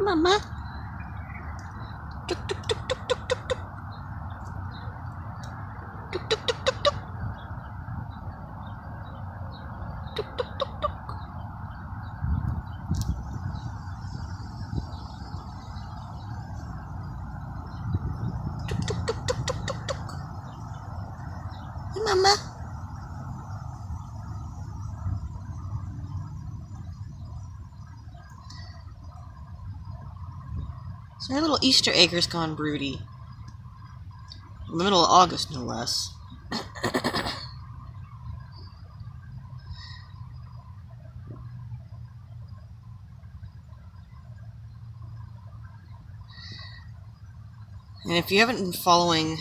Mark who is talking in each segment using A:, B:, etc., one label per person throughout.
A: Mama. Tuk tuk tuk tuk tuk tuk tuk. Tuk tuk tuk tuk tuk. Tuk tuk tuk tuk. Tuk tuk tuk tuk tuk tuk tuk. Hey, Mama. So our little Easter egger's gone broody. In the middle of August, no less. And if you haven't been following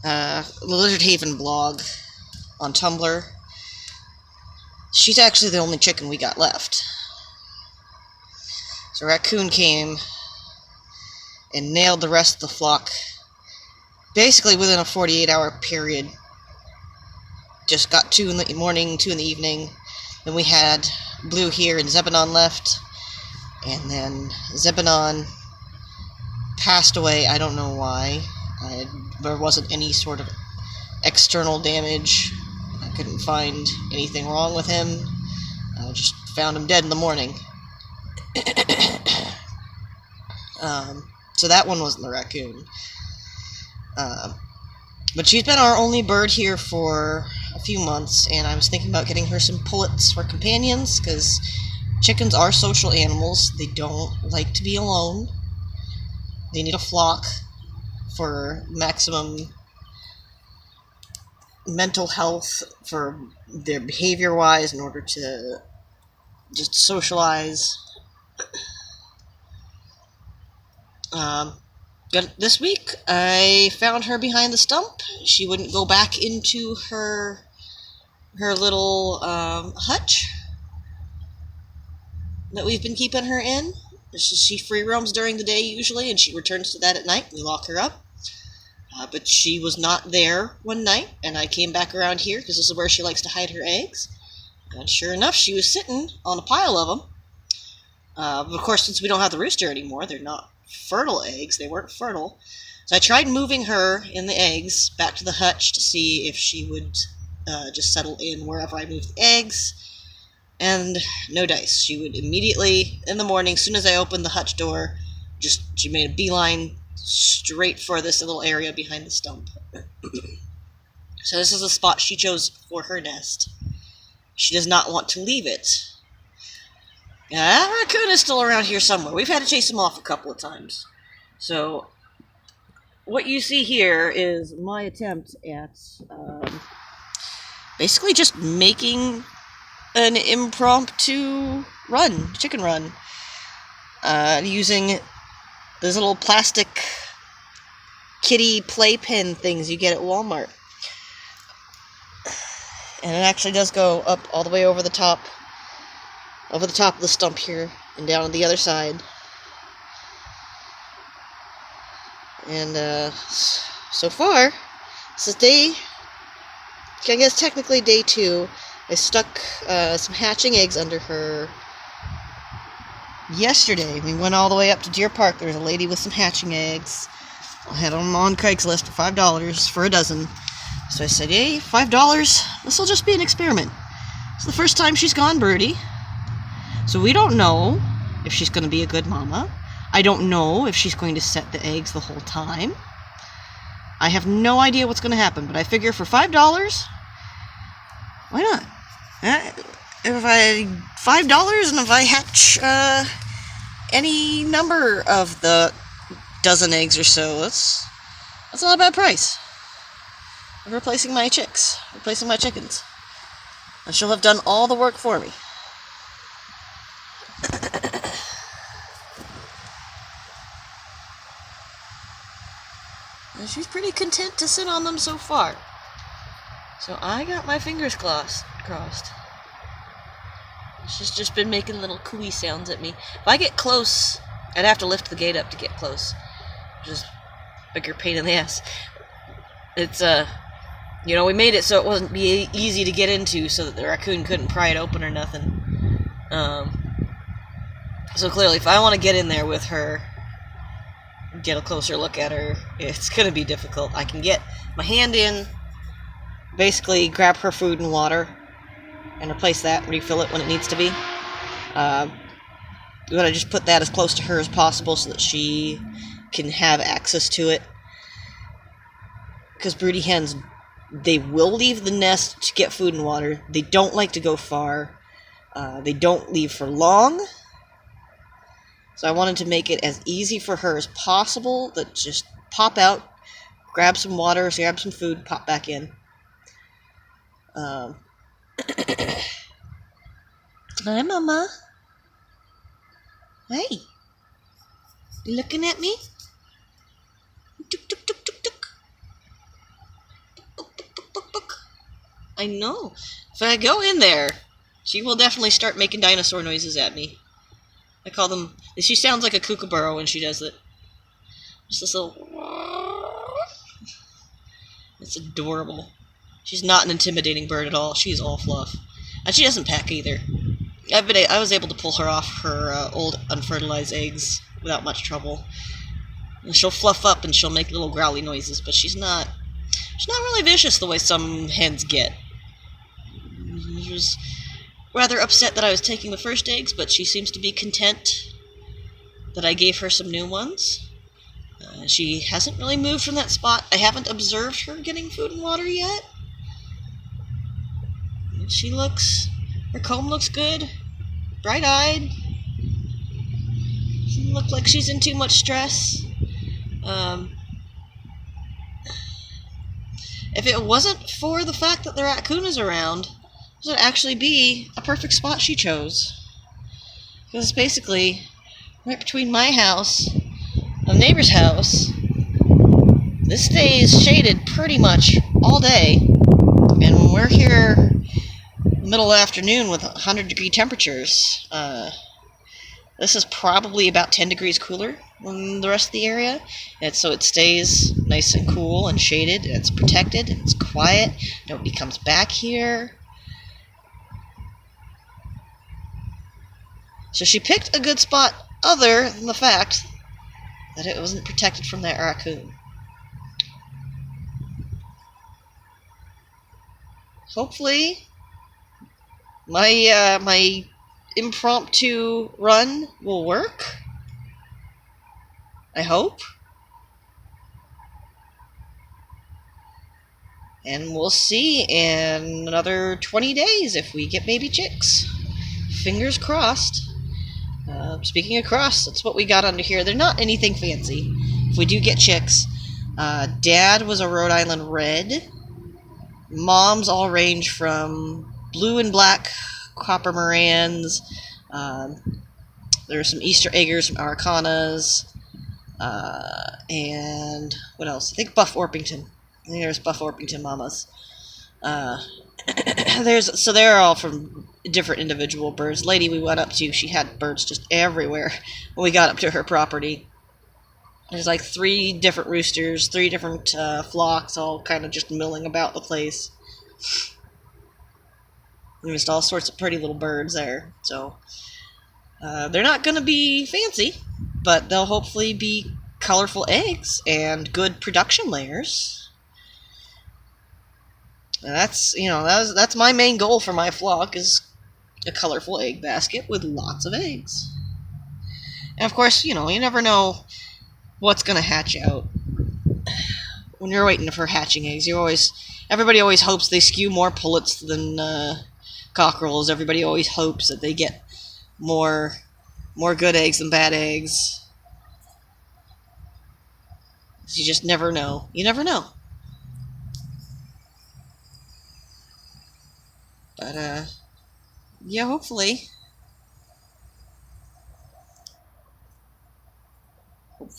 A: the Lizard Haven blog on Tumblr, she's actually the only chicken we got left. So Raccoon came and nailed the rest of the flock basically within a 48-hour period. Just got 2 in the morning, 2 in the evening. Then we had Blue here and Zebanon left. And then Zebanon passed away. I don't know why. There wasn't any sort of external damage. I couldn't find anything wrong with him. I just found him dead in the morning. So that one wasn't the raccoon. But she's been our only bird here for a few months, and I was thinking about getting her some pullets for companions, because chickens are social animals. They don't like to be alone. They need a flock for maximum mental health, for their behavior-wise, in order to just socialize. This week, I found her behind the stump. She wouldn't go back into her little hutch that we've been keeping her in. She free roams during the day usually, and she returns to that at night. We lock her up. But she was not there one night, and I came back around here because this is where she likes to hide her eggs. And sure enough, she was sitting on a pile of them. Of course, since we don't have the rooster anymore, they're not fertile eggs. They weren't fertile. So I tried moving her in the eggs back to the hutch to see if she would just settle in wherever I moved the eggs. And no dice. She would immediately, in the morning, as soon as I opened the hutch door, she made a beeline straight for this little area behind the stump. So this is the spot she chose for her nest. She does not want to leave it. That raccoon is still around here somewhere. We've had to chase him off a couple of times. So what you see here is my attempt at basically just making an impromptu chicken run, using those little plastic kitty playpen things you get at Walmart. And it actually does go up all the way over the top of the stump here and down on the other side. And so far, this is I guess technically day 2. I stuck some hatching eggs under her yesterday. We went all the way up to Deer Park. There was a lady with some hatching eggs. I had them on Craigslist for $5 for a dozen. So I said, hey, $5, this will just be an experiment. It's the first time she's gone broody. So we don't know if she's going to be a good mama. I don't know if she's going to set the eggs the whole time. I have no idea what's going to happen, but I figure for $5, why not? $5, and if I hatch any number of the dozen eggs or so, that's not a bad price. I'm replacing my chickens. And she'll have done all the work for me. And she's pretty content to sit on them so far. So I got my fingers crossed. She's just been making little cooey sounds at me. If I get close, I'd have to lift the gate up to get close. Just bigger pain in the ass. It's we made it so it wasn't be easy to get into, so that the raccoon couldn't pry it open or nothing. So clearly, if I want to get in there with her, get a closer look at her, it's going to be difficult. I can get my hand in, basically grab her food and water, and replace that, refill it when it needs to be. We want to just put that as close to her as possible so that she can have access to it. Because broody hens, they will leave the nest to get food and water. They don't like to go far. They don't leave for long. So I wanted to make it as easy for her as possible, that just pop out, grab some water, grab some food, pop back in. Hi, Mama. Hey. You looking at me? Tuk, tuk, tuk, tuk, tuk. Book, book, book, book, book. I know. If I go in there, she will definitely start making dinosaur noises at me. I call them... She sounds like a kookaburra when she does it. Just this little... It's adorable. She's not an intimidating bird at all. She's all fluff. And she doesn't peck either. I was able to pull her off her old unfertilized eggs without much trouble. And she'll fluff up and she'll make little growly noises, but she's not really vicious the way some hens get. She was rather upset that I was taking the first eggs, but she seems to be content that I gave her some new ones. She hasn't really moved from that spot. I haven't observed her getting food and water yet. Her comb looks good, bright-eyed. Doesn't look like she's in too much stress. If it wasn't for the fact that the raccoon is around, this would actually be a perfect spot she chose. Because it's basically right between my house and the neighbor's house. This stays shaded pretty much all day, and we're here middle afternoon with 100-degree temperatures. This is probably about 10 degrees cooler than the rest of the area, and so it stays nice and cool and shaded, and it's protected, and it's quiet. Nobody comes back here. So she picked a good spot, other than the fact that it wasn't protected from that raccoon. Hopefully, my impromptu run will work. I hope. And we'll see in another 20 days if we get baby chicks. Fingers crossed. Speaking of cross, that's what we got under here. They're not anything fancy. If we do get chicks, Dad was a Rhode Island Red. Moms all range from blue and black copper Morans. There are some Easter eggers, some Aracanas, and what else? I think Buff Orpington. I think there's Buff Orpington Mommas. So they're all from different individual birds. Lady we went up to, she had birds just everywhere when we got up to her property. There's like 3 different roosters, 3 different flocks, all kind of just milling about the place. There's all sorts of pretty little birds there. So they're not going to be fancy, but they'll hopefully be colorful eggs and good production layers. And that's my main goal for my flock, is a colorful egg basket with lots of eggs. And of course, you never know what's going to hatch out. When you're waiting for hatching eggs, everybody always hopes they skew more pullets than cockerels. Everybody always hopes that they get more good eggs than bad eggs. You just never know. You never know. But, yeah, hopefully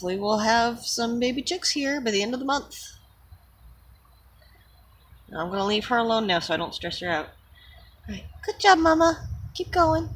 A: we'll have some baby chicks here by the end of the month. I'm going to leave her alone now so I don't stress her out. All right. Good job, Mama. Keep going.